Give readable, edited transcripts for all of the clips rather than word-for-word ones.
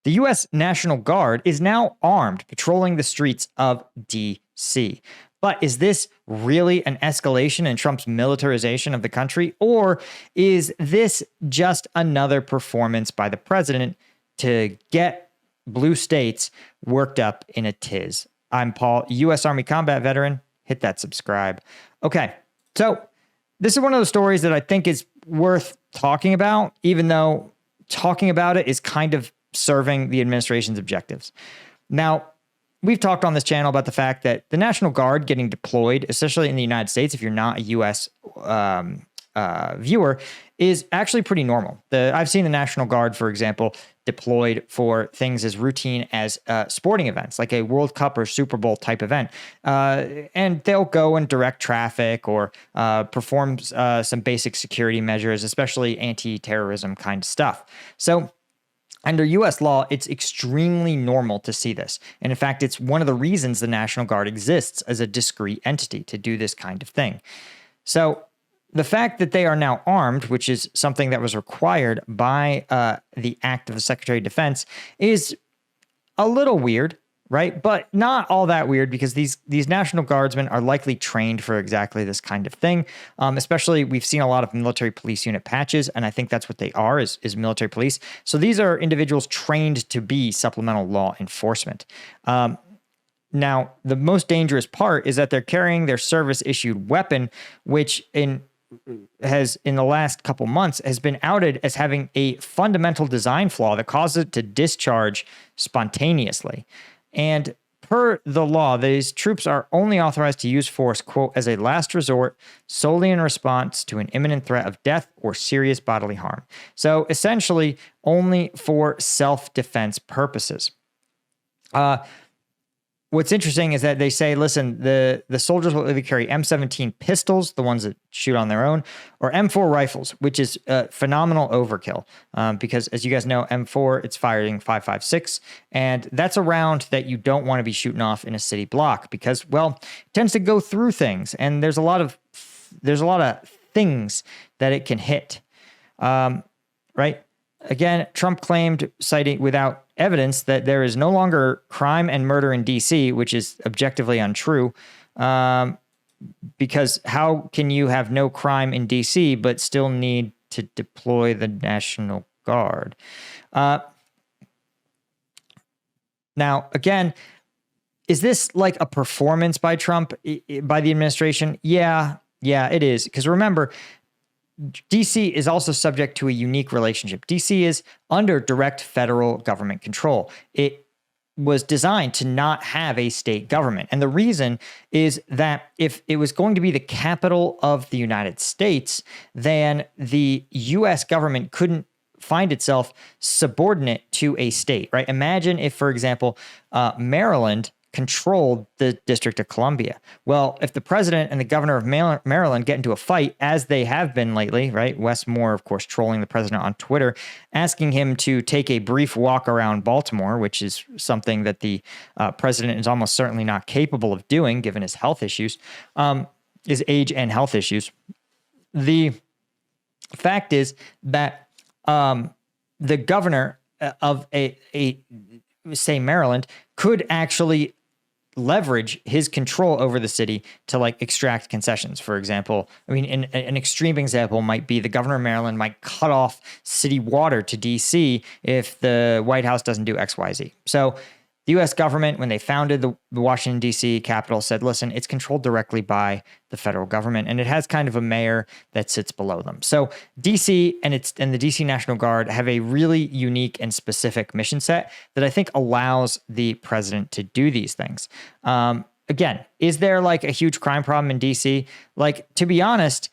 The U.S. National Guard is now armed, patrolling the streets of D.C. But is this really an escalation in Trump's militarization of the country, or is this just another performance by the president to get blue states worked up in a tiz? I'm Paul, U.S. Army combat veteran. Hit that subscribe. Okay, so this is one of those stories that I think is worth talking about, even though talking about it is kind of serving the administration's objectives. Now, we've talked on this channel about the fact that the National Guard getting deployed, especially in the United States, if you're not a U.S. Viewer, is actually pretty normal. I've seen the National Guard, for example, deployed for things as routine as sporting events, like a World Cup or Super Bowl type event. And they'll go and direct traffic or perform some basic security measures, especially anti-terrorism kind of stuff. So under U.S. law, it's extremely normal to see this. And in fact, it's one of the reasons the National Guard exists as a discrete entity to do this kind of thing. So the fact that they are now armed, which is something that was required by the act of the Secretary of Defense, is a little weird, right? But not all that weird, because these National Guardsmen are likely trained for exactly this kind of thing. Especially, we've seen a lot of military police unit patches, and I think that's what they are, is military police. So these are individuals trained to be supplemental law enforcement. Now, the most dangerous part is that they're carrying their service-issued weapon, which in the last couple months has been outed as having a fundamental design flaw that causes it to discharge spontaneously. And per the law, these troops are only authorized to use force, quote, as a last resort, solely in response to an imminent threat of death or serious bodily harm. So essentially, only for self-defense purposes. What's interesting is that they say, listen, the soldiers will either carry M17 pistols, the ones that shoot on their own, or M4 rifles, which is phenomenal overkill. Because as you guys know, M4, it's firing 5.56, and that's a round that you don't want to be shooting off in a city block because, well, it tends to go through things, and there's a lot of things that it can hit. Right? Again, Trump claimed, citing without evidence, that there is no longer crime and murder in D.C., which is objectively untrue, because how can you have no crime in D.C. but still need to deploy the National Guard? Now, again, is this like a performance by Trump, by the administration? Yeah, it is. Because remember, D.C. is also subject to a unique relationship. D.C. is under direct federal government control. It was designed to not have a state government. And the reason is that if it was going to be the capital of the United States, then the U.S. government couldn't find itself subordinate to a state, right? Imagine if, for example, Maryland controlled the District of Columbia. Well, if the president and the governor of Maryland get into a fight, as they have been lately, right? Wes Moore, of course, trolling the president on Twitter, asking him to take a brief walk around Baltimore, which is something that the president is almost certainly not capable of doing, given his health issues, his age and health issues. The fact is that the governor of say Maryland could actually leverage his control over the city to like extract concessions. For example, I mean, an extreme example might be the governor of Maryland might cut off city water to DC if the White House doesn't do XYZ. So the U.S. government, when they founded the Washington, D.C. Capitol, said, listen, it's controlled directly by the federal government, and it has kind of a mayor that sits below them. So D.C. and the D.C. National Guard have a really unique and specific mission set that I think allows the president to do these things. Again, is there like a huge crime problem in D.C.? Like, to be honest,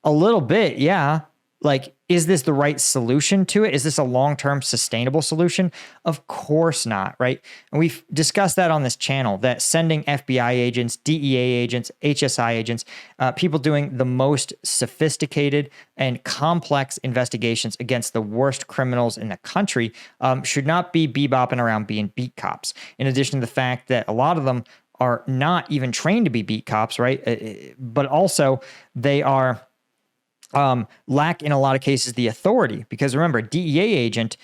a little bit, yeah. Like, is this the right solution to it? Is this a long-term sustainable solution? Of course not, right? And we've discussed that on this channel, that sending FBI agents, DEA agents, HSI agents, people doing the most sophisticated and complex investigations against the worst criminals in the country should not be bebopping around being beat cops. In addition to the fact that a lot of them are not even trained to be beat cops, right? But also they are lack in a lot of cases the authority, because remember, DEA agent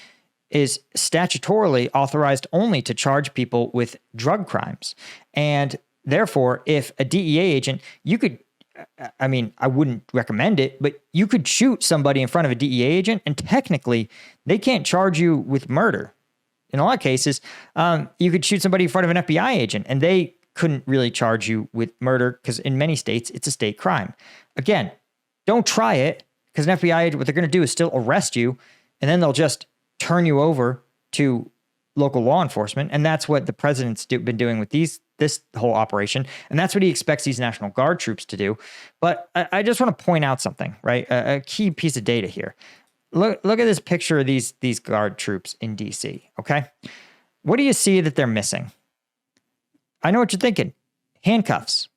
is statutorily authorized only to charge people with drug crimes. And therefore, if a DEA agent, you could, I mean, I wouldn't recommend it, but you could shoot somebody in front of a DEA agent and technically they can't charge you with murder. In a lot of cases, you could shoot somebody in front of an FBI agent and they couldn't really charge you with murder because in many states, it's a state crime. Again, don't try it because an FBI agent, what they're going to do is still arrest you and then they'll just turn you over to local law enforcement. And that's what the president's been doing with this whole operation. And that's what he expects these National Guard troops to do. But I just want to point out something, right? A key piece of data here. Look at this picture of these Guard troops in DC, okay? What do you see that they're missing? I know what you're thinking. Handcuffs.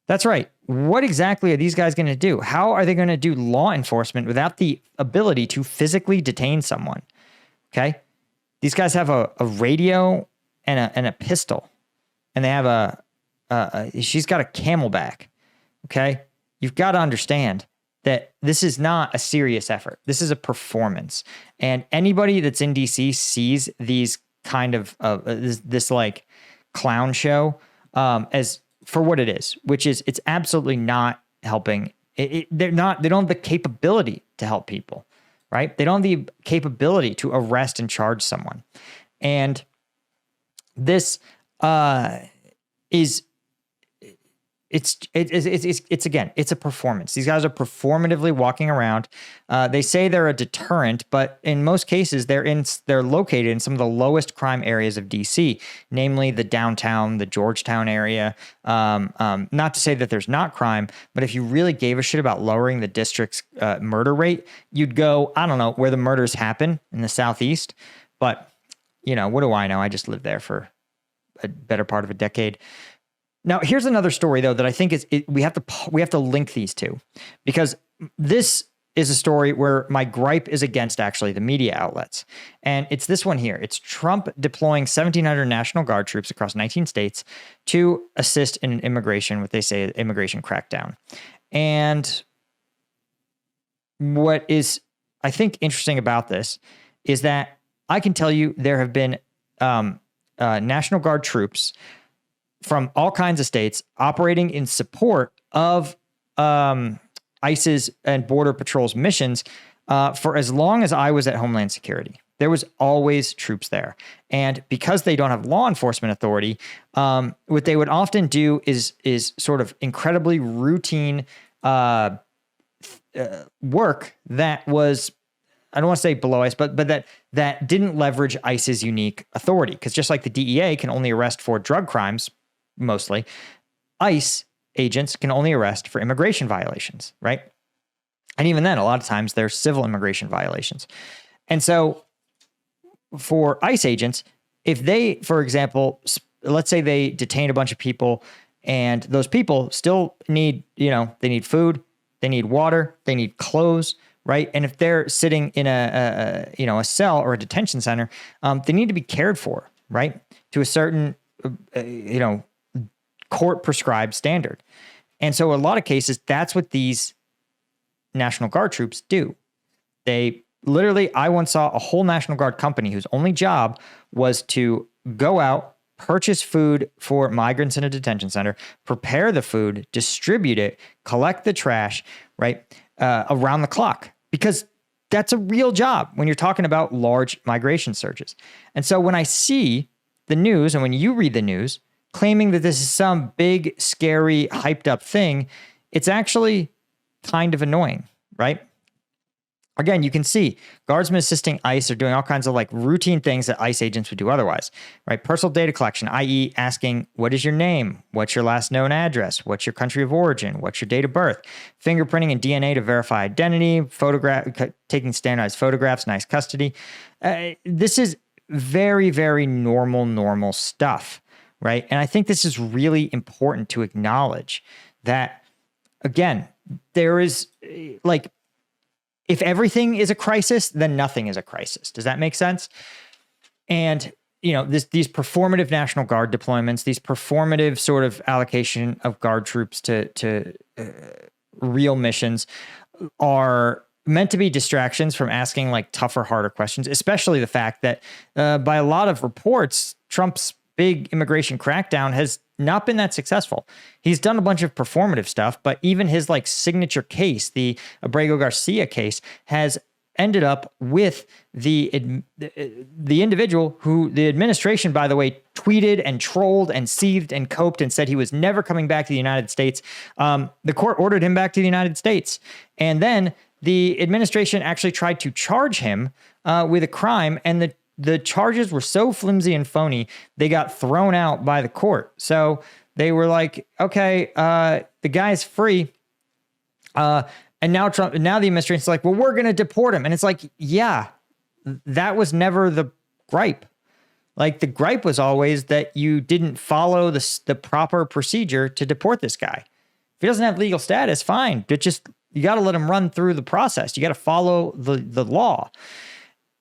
That's right. What exactly are these guys going to do? How are they going to do law enforcement without the ability to physically detain someone? Okay? These guys have a radio and a pistol. And they have she's got a Camelback. Okay? You've got to understand that this is not a serious effort. This is a performance. And anybody that's in DC sees these kind of this like clown show as for what it is, which is it's absolutely not helping. They don't have the capability to help people, right? They don't have the capability to arrest and charge someone. And this is it's again, it's a performance. These guys are performatively walking around. They say they're a deterrent, but in most cases, they're located in some of the lowest crime areas of DC, namely the downtown, the Georgetown area. Not to say that there's not crime, but if you really gave a shit about lowering the district's murder rate, you'd go, I don't know, where the murders happen in the Southeast. But, you know, what do I know? I just lived there for a better part of a decade. Now, here's another story, though, that I think we have to link these two, because this is a story where my gripe is against actually the media outlets. And it's this one here. It's Trump deploying 1,700 National Guard troops across 19 states to assist in immigration, what they say immigration crackdown. And what is, I think, interesting about this is that I can tell you there have been National Guard troops from all kinds of states operating in support of ICE's and Border Patrol's missions for as long as I was at Homeland Security. There was always troops there. And because they don't have law enforcement authority, what they would often do is sort of incredibly routine work that was, I don't want to say below ICE, but that didn't leverage ICE's unique authority. Because just like the DEA can only arrest for drug crimes, mostly, ICE agents can only arrest for immigration violations, right? And even then, a lot of times they're civil immigration violations. And so for ICE agents, if they, for example, let's say they detain a bunch of people and those people still need, they need food, they need water, they need clothes, right? And if they're sitting in a cell or a detention center, they need to be cared for, right? To a certain, court prescribed standard. And so in a lot of cases, that's what these National Guard troops do. They literally, I once saw a whole National Guard company whose only job was to go out, purchase food for migrants in a detention center, prepare the food, distribute it, collect the trash, right? Around the clock, because that's a real job when you're talking about large migration surges. And so when I see the news and when you read the news, claiming that this is some big, scary, hyped up thing, it's actually kind of annoying, right? Again, you can see guardsmen assisting ICE are doing all kinds of like routine things that ICE agents would do otherwise, right? Personal data collection, i.e. asking, what is your name? What's your last known address? What's your country of origin? What's your date of birth? Fingerprinting and DNA to verify identity, taking standardized photographs, nice custody. This is very, very normal stuff. Right. And I think this is really important to acknowledge that, again, there is like, if everything is a crisis, then nothing is a crisis. Does that make sense? And, these performative National Guard deployments, these performative sort of allocation of Guard troops to real missions are meant to be distractions from asking like tougher, harder questions, especially the fact that by a lot of reports, Trump's big immigration crackdown has not been that successful. He's done a bunch of performative stuff, but even his like signature case, the Abrego Garcia case, has ended up with the individual who the administration, by the way, tweeted and trolled and seethed and coped and said he was never coming back to the United States. The court ordered him back to the United States. And then the administration actually tried to charge him with a crime, and the charges were so flimsy and phony, they got thrown out by the court. So they were like, okay, the guy's free. And now the administration's like, well, we're going to deport him. And it's like, yeah, that was never the gripe. Like the gripe was always that you didn't follow the proper procedure to deport this guy. If he doesn't have legal status, fine. But just, you got to let him run through the process. You got to follow the law.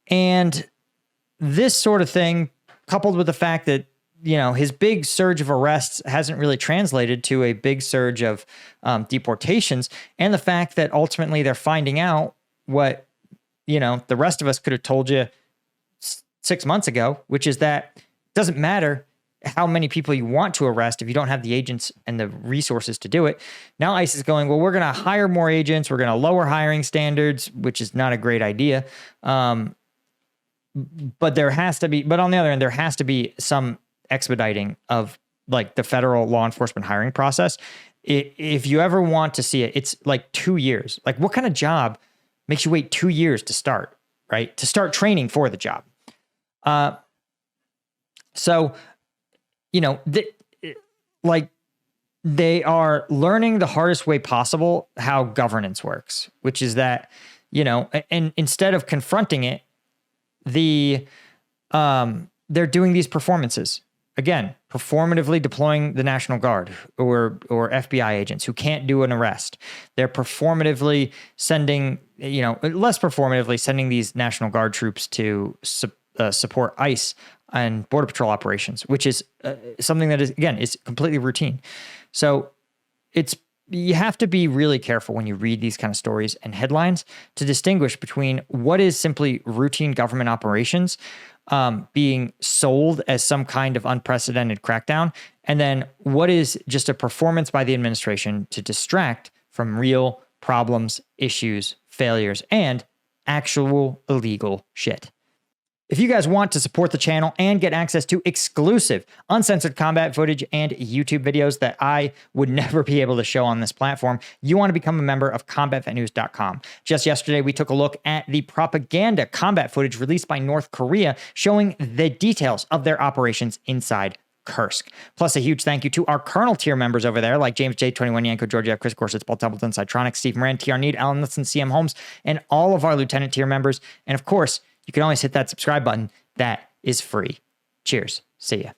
And this sort of thing, coupled with the fact that, you know, his big surge of arrests hasn't really translated to a big surge of deportations, and the fact that ultimately they're finding out what, you know, the rest of us could have told you 6 months ago, which is that it doesn't matter how many people you want to arrest if you don't have the agents and the resources to do it. Now ICE is going, well, we're going to hire more agents. We're going to lower hiring standards, which is not a great idea. But on the other end, there has to be some expediting of like the federal law enforcement hiring process. If you ever want to see it, it's like 2 years. Like what kind of job makes you wait 2 years to start, right? To start training for the job. So, you know, they are learning the hardest way possible how governance works, which is that, you know, and instead of confronting it, they're doing these performances. Again, performatively deploying the National Guard or FBI agents who can't do an arrest. They're performatively sending, you know, less performatively sending these National Guard troops to support ICE and Border Patrol operations, which is something that is completely routine. So you have to be really careful when you read these kind of stories and headlines to distinguish between what is simply routine government operations being sold as some kind of unprecedented crackdown, and then what is just a performance by the administration to distract from real problems, issues, failures, and actual illegal shit. If you guys want to support the channel and get access to exclusive uncensored combat footage and YouTube videos that I would never be able to show on this platform, you want to become a member of combatvetnews.com. Just yesterday, we took a look at the propaganda combat footage released by North Korea showing the details of their operations inside Kursk. Plus, a huge thank you to our Colonel tier members over there, like James J, 21 Yanko, Georgia, Chris Gorsuch, Paul Templeton, Cytronic, Steve Moran, TR Need, Alan Lutson, CM Holmes, and all of our Lieutenant tier members. And of course, you can always hit that subscribe button. That is free. Cheers. See ya.